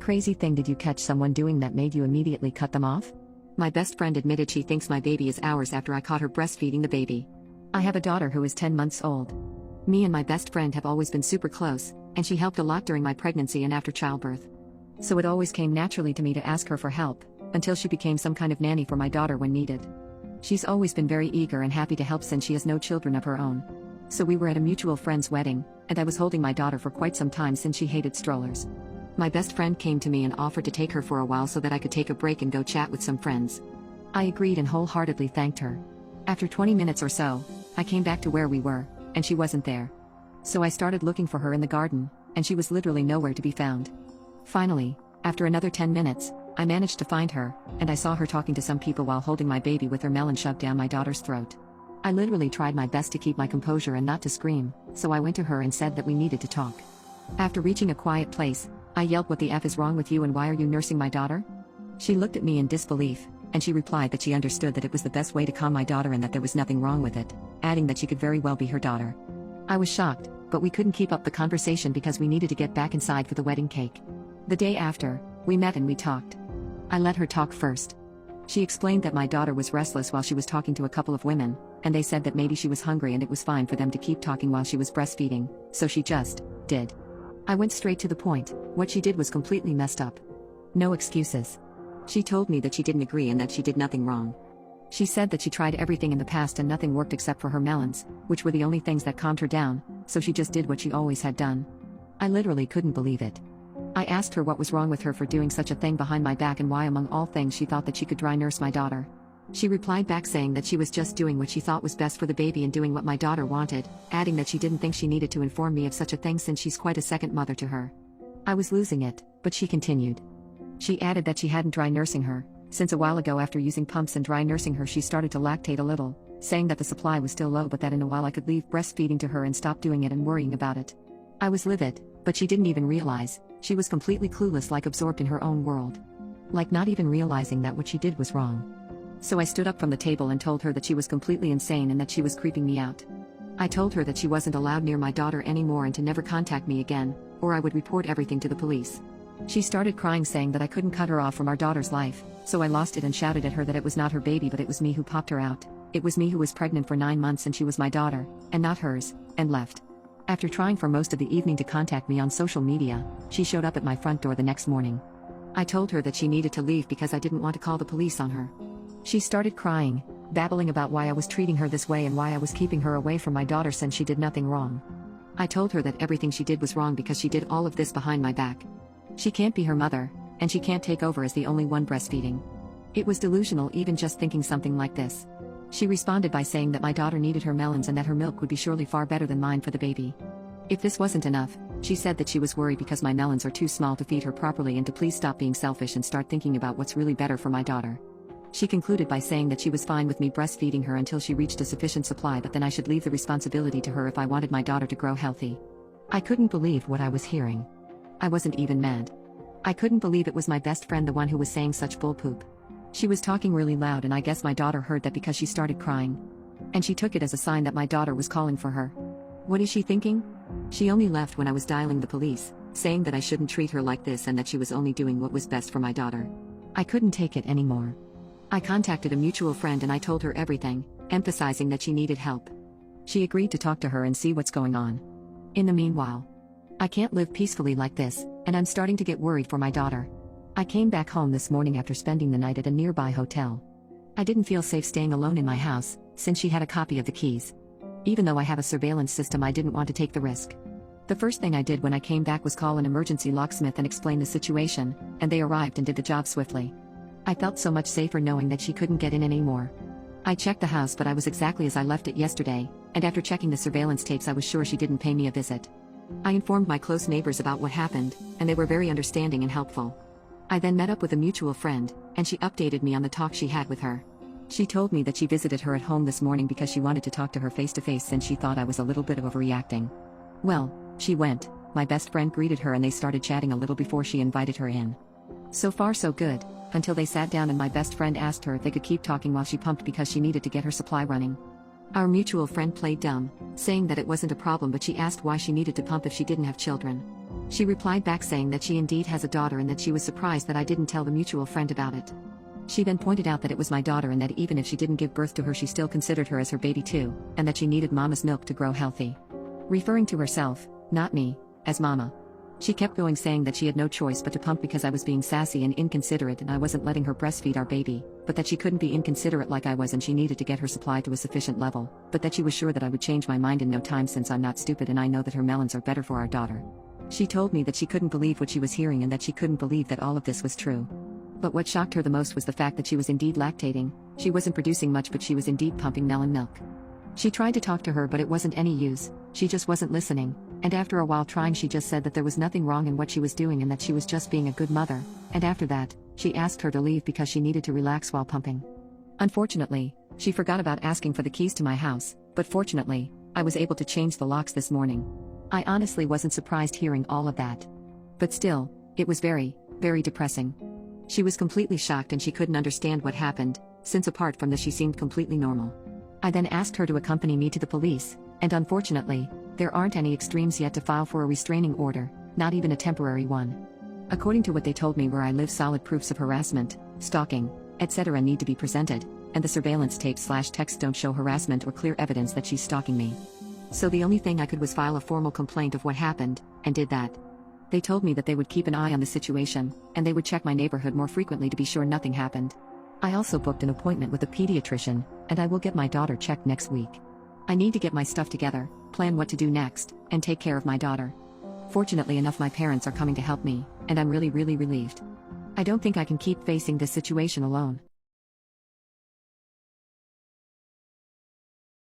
crazy thing did you catch someone doing that made you immediately cut them off? My best friend admitted she thinks my baby is ours after I caught her breastfeeding the baby. I have a daughter who is 10 months old. Me and my best friend have always been super close, and she helped a lot during my pregnancy and after childbirth. So it always came naturally to me to ask her for help, until she became some kind of nanny for my daughter when needed. She's always been very eager and happy to help since she has no children of her own. So we were at a mutual friend's wedding, and I was holding my daughter for quite some time since she hated strollers. My best friend came to me and offered to take her for a while so that I could take a break and go chat with some friends. I agreed and wholeheartedly thanked her. After 20 minutes or so, I came back to where we were, and she wasn't there. So I started looking for her in the garden, and she was literally nowhere to be found. Finally, after another 10 minutes, I managed to find her, and I saw her talking to some people while holding my baby with her melon shoved down my daughter's throat. I literally tried my best to keep my composure and not to scream, so I went to her and said that we needed to talk. After reaching a quiet place, I yelled, "What the F is wrong with you and why are you nursing my daughter?" She looked at me in disbelief, and she replied that she understood that it was the best way to calm my daughter and that there was nothing wrong with it, adding that she could very well be her daughter. I was shocked, but we couldn't keep up the conversation because we needed to get back inside for the wedding cake. The day after, we met and we talked. I let her talk first. She explained that my daughter was restless while she was talking to a couple of women, and they said that maybe she was hungry and it was fine for them to keep talking while she was breastfeeding, so she just did. I went straight to the point. What she did was completely messed up. No excuses. She told me that she didn't agree and that she did nothing wrong. She said that she tried everything in the past and nothing worked except for her melons, which were the only things that calmed her down, so she just did what she always had done. I literally couldn't believe it. I asked her what was wrong with her for doing such a thing behind my back and why among all things she thought that she could dry nurse my daughter. She replied back saying that she was just doing what she thought was best for the baby and doing what my daughter wanted, adding that she didn't think she needed to inform me of such a thing since she's quite a second mother to her. I was losing it, but she continued. She added that she hadn't dry nursing her, since a while ago after using pumps and dry nursing her she started to lactate a little, saying that the supply was still low but that in a while I could leave breastfeeding to her and stop doing it and worrying about it. I was livid, but she didn't even realize. She was completely clueless, like absorbed in her own world. Like not even realizing that what she did was wrong. So I stood up from the table and told her that she was completely insane and that she was creeping me out. I told her that she wasn't allowed near my daughter anymore and to never contact me again, or I would report everything to the police. She started crying saying that I couldn't cut her off from our daughter's life, so I lost it and shouted at her that it was not her baby but it was me who popped her out. It was me who was pregnant for 9 months and she was my daughter, and not hers, and left. After trying for most of the evening to contact me on social media, she showed up at my front door the next morning. I told her that she needed to leave because I didn't want to call the police on her. She started crying, babbling about why I was treating her this way and why I was keeping her away from my daughter since she did nothing wrong. I told her that everything she did was wrong because she did all of this behind my back. She can't be her mother, and she can't take over as the only one breastfeeding. It was delusional even just thinking something like this. She responded by saying that my daughter needed her melons and that her milk would be surely far better than mine for the baby. If this wasn't enough, she said that she was worried because my melons are too small to feed her properly and to please stop being selfish and start thinking about what's really better for my daughter. She concluded by saying that she was fine with me breastfeeding her until she reached a sufficient supply, but then I should leave the responsibility to her if I wanted my daughter to grow healthy. I couldn't believe what I was hearing. I wasn't even mad. I couldn't believe it was my best friend the one who was saying such bullpoop. She was talking really loud and I guess my daughter heard that because she started crying. And she took it as a sign that my daughter was calling for her. What is she thinking? She only left when I was dialing the police, saying that I shouldn't treat her like this and that she was only doing what was best for my daughter. I couldn't take it anymore. I contacted a mutual friend and I told her everything, emphasizing that she needed help. She agreed to talk to her and see what's going on. In the meanwhile, I can't live peacefully like this, and I'm starting to get worried for my daughter. I came back home this morning after spending the night at a nearby hotel. I didn't feel safe staying alone in my house, since she had a copy of the keys. Even though I have a surveillance system, I didn't want to take the risk. The first thing I did when I came back was call an emergency locksmith and explain the situation, and they arrived and did the job swiftly. I felt so much safer knowing that she couldn't get in anymore. I checked the house but I was exactly as I left it yesterday, and after checking the surveillance tapes I was sure she didn't pay me a visit. I informed my close neighbors about what happened, and they were very understanding and helpful. I then met up with a mutual friend, and she updated me on the talk she had with her. She told me that she visited her at home this morning because she wanted to talk to her face to face since she thought I was a little bit overreacting. Well, she went, my best friend greeted her and they started chatting a little before she invited her in. So far so good, until they sat down and my best friend asked her if they could keep talking while she pumped because she needed to get her supply running. Our mutual friend played dumb, saying that it wasn't a problem but she asked why she needed to pump if she didn't have children. She replied back saying that she indeed has a daughter and that she was surprised that I didn't tell the mutual friend about it. She then pointed out that it was my daughter and that even if she didn't give birth to her, she still considered her as her baby too, and that she needed mama's milk to grow healthy. Referring to herself, not me, as mama. She kept going saying that she had no choice but to pump because I was being sassy and inconsiderate and I wasn't letting her breastfeed our baby, but that she couldn't be inconsiderate like I was and she needed to get her supply to a sufficient level, but that she was sure that I would change my mind in no time since I'm not stupid and I know that her melons are better for our daughter. She told me that she couldn't believe what she was hearing and that she couldn't believe that all of this was true. But what shocked her the most was the fact that she was indeed lactating. She wasn't producing much but she was indeed pumping melon milk. She tried to talk to her but it wasn't any use, she just wasn't listening, and after a while trying she just said that there was nothing wrong in what she was doing and that she was just being a good mother, and after that, she asked her to leave because she needed to relax while pumping. Unfortunately, she forgot about asking for the keys to my house, but fortunately, I was able to change the locks this morning. I honestly wasn't surprised hearing all of that. But still, it was very, very depressing. She was completely shocked and she couldn't understand what happened, since apart from this she seemed completely normal. I then asked her to accompany me to the police, and unfortunately, there aren't any extremes yet to file for a restraining order, not even a temporary one. According to what they told me where I live, solid proofs of harassment, stalking, etc. need to be presented, and the surveillance tapes/texts don't show harassment or clear evidence that she's stalking me. So the only thing I could was file a formal complaint of what happened, and did that. They told me that they would keep an eye on the situation, and they would check my neighborhood more frequently to be sure nothing happened. I also booked an appointment with a pediatrician, and I will get my daughter checked next week. I need to get my stuff together, plan what to do next, and take care of my daughter. Fortunately enough, my parents are coming to help me, and I'm really relieved. I don't think I can keep facing this situation alone.